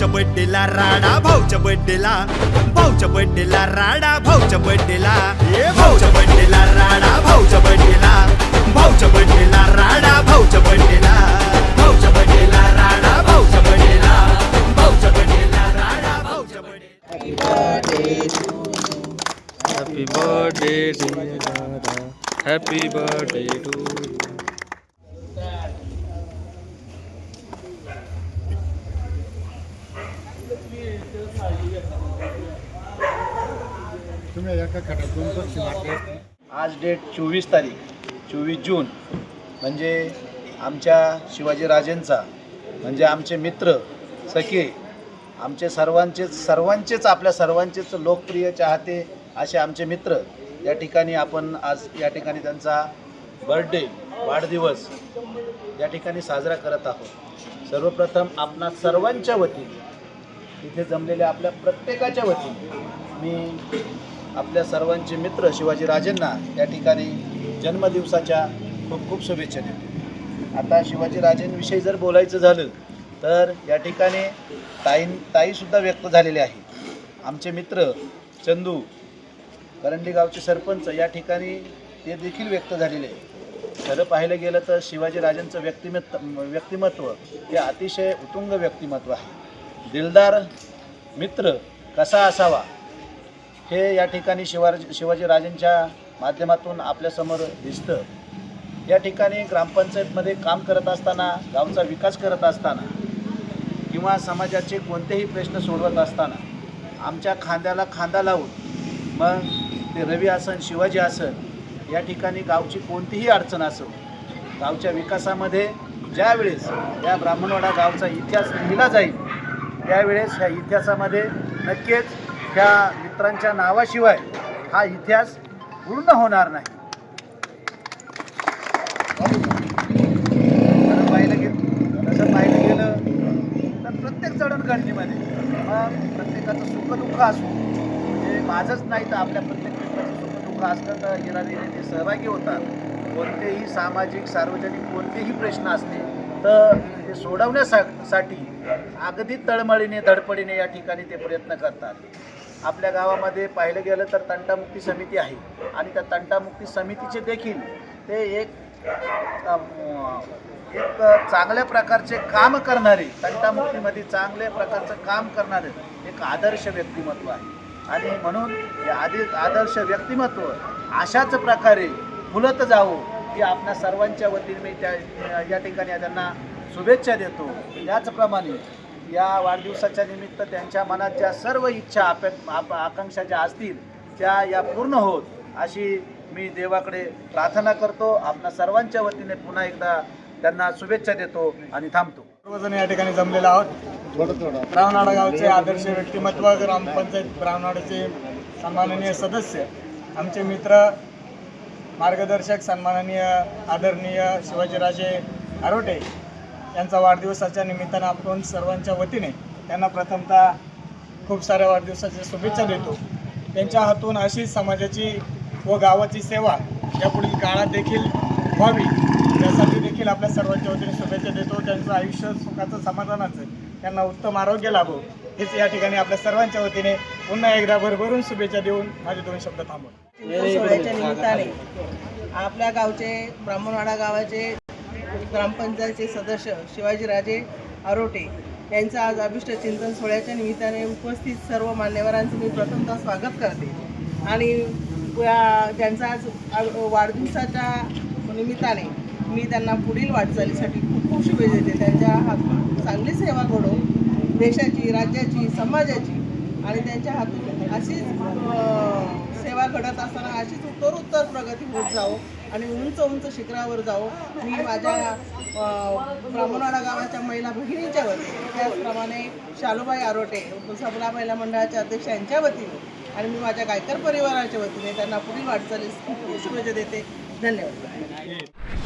भाऊच्या बड्डेला राडा, भाऊच्या बड्डेला, भाऊच्या बड्डेला राडा, भाऊच्या बड्डेला, भाऊच्या बड्डेला राडा, भाऊच्या बड्डेला, भाऊच्या बड्डेला राडा, भाऊच्या बड्डेला, भाऊच्या बड्डेला राडा, भाऊच्या बड्डेला, भाऊच्या बड्डेला राडा, भाऊच्या बड्डेला. Happy birthday to you, Dada. Happy birthday to you. आज डेट 24 तारीख 24 जून म्हणजे आमच्या शिवाजीराजेंचा म्हणजे आमचे मित्र सखे आमचे सर्वांचेच आपल्या सर्वांचेच लोकप्रिय चाहते असे आमचे मित्र या ठिकाणी आपण आज या ठिकाणी त्यांचा बर्थडे वाढदिवस या ठिकाणी साजरा करत आहोत. सर्वप्रथम आपणा सर्वांच्या वतीने इथे जमलेल्या आपल्या प्रत्येकाच्या वतीने मी आपल्या सर्वांचे मित्र शिवाजीराजेंना या ठिकाणी जन्मदिवसाच्या खूप खूप शुभेच्छा देतो. आता शिवाजीराजेंविषयी जर बोलायचं झालं तर या ठिकाणी ताईसुद्धा व्यक्त झालेले आहे. आमचे मित्र चंदू करंडी गावचे सरपंच या ठिकाणी ते देखील व्यक्त झालेले आहे. खरं पाहिलं गेलं तर शिवाजीराजेंचं व्यक्तिमत्व हे अतिशय उत्तुंग व्यक्तिमत्व आहे. दिलदार मित्र कसा असावा हे या ठिकाणी शिवाजीराजेंच्या माध्यमातून आपल्यासमोर दिसतं. या ठिकाणी ग्रामपंचायतमध्ये काम करत असताना, गावचा विकास करत असताना किंवा समाजाचे कोणतेही प्रश्न सोडवत असताना आमच्या खांद्याला खांदा लावून मग ते रवी आसन शिवाजी आसन या ठिकाणी गावची कोणतीही अडचण असो गावच्या विकासामध्ये ज्यावेळेस या ब्राह्मणवाडा गावचा इतिहास लिहिला जाईल त्यावेळेस ह्या इतिहासामध्ये नक्कीच ह्या मित्रांच्या नावाशिवाय हा इतिहास पूर्ण होणार नाही. तसं पाहिलं गेलं तर प्रत्येक जडणघडणीमध्ये मग प्रत्येकाचं सुखदुःख असो म्हणजे माझंच नाही तर आपल्या प्रत्येक मित्राचं सुखदुःख असलं तर येणारे ते सहभागी होतात. कोणतेही सामाजिक सार्वजनिक कोणतेही प्रश्न असले तर ते सोडवण्यासाठी अगदी तळमळीने धडपडीने या ठिकाणी ते प्रयत्न करतात. आपल्या गावामध्ये पाहिलं गेलं तर तंटामुक्ती समिती आहे आणि त्या तंटामुक्ती समितीचे देखील ते एक चांगल्या प्रकारचे काम करणारे तंटामुक्तीमध्ये चांगल्या प्रकारचं काम करणारे एक आदर्श व्यक्तिमत्व आहे. आणि म्हणून हे आदर्श व्यक्तिमत्व अशाच प्रकारे फुलत जावं ही आपल्या सर्वांच्या वतीने मी या ठिकाणी त्यांना शुभेच्छा देतो. त्याचप्रमाणे या वाढदिवसाच्या निमित्त त्यांच्या मनात ज्या सर्व इच्छा आकांक्षा ज्या असतील त्या या पूर्ण होत अशी मी देवाकडे प्रार्थना करतो. आपल्या सर्वांच्या वतीने पुन्हा एकदा त्यांना शुभेच्छा देतो आणि थांबतो. सर्वजण या ठिकाणी जमलेलो आहोत. ब्राह्मणवाडा गावचे आदर्श व्यक्तिमत्व ग्रामपंचायत ब्राह्मणवाड्याचे सन्माननीय सदस्य आमचे मित्र मार्गदर्शक सन्माननीय आदरणीय शिवाजीराजे आरोटे यांचा वाढदिवसाच्या निमित्तानं आपण सर्वांच्या वतीने त्यांना प्रथमतः खूप साऱ्या वाढदिवसाच्या शुभेच्छा देतो. त्यांच्या हातून अशी समाजाची व गावाची सेवा यापुढील काळात देखील व्हावी यासाठी देखील आपल्या सर्वांच्या वतीने शुभेच्छा देतो. त्यांचं आयुष्य सुखाचं समाधानाचं त्यांना उत्तम आरोग्य लाभो हेच या ठिकाणी आपल्या सर्वांच्या वतीने पुन्हा एकदा भरभरून शुभेच्छा देऊन माझे 2 शब्द थांबवतो. सोहळ्याच्या निमित्ताने आपल्या गावचे ब्राह्मणवाडा गावाचे ग्रामपंचायतचे सदस्य शिवाजीराजे आरोटे यांचं आज अभिष्ट चिंतन सोहळ्याच्या निमित्ताने उपस्थित सर्व मान्यवरांचं मी प्रथमतः स्वागत करते. आणि ज्यांचा आज वाढदिवसाच्या निमित्ताने मी त्यांना पुढील वाटचालीसाठी खूप खूप शुभेच्छा देते. त्यांच्या हातून चांगली सेवा घडो देशाची, राज्याची, समाजाची आणि त्यांच्या हातून अशीच सेवा घडत असताना अशीच उत्तरोत्तर प्रगती होत जावो आणि उंच शिखरावर जावो. मी माझ्या ब्राह्मणवाडा गावाच्या महिला भगिनींच्या वतीने त्याचप्रमाणे शालूबाई आरोटे सबला महिला मंडळाच्या अध्यक्ष यांच्या वतीने आणि मी माझ्या गायकर परिवाराच्या वतीने त्यांना पुढील वाटचालीस खूप खूप शुभेच्छा देते. धन्यवाद.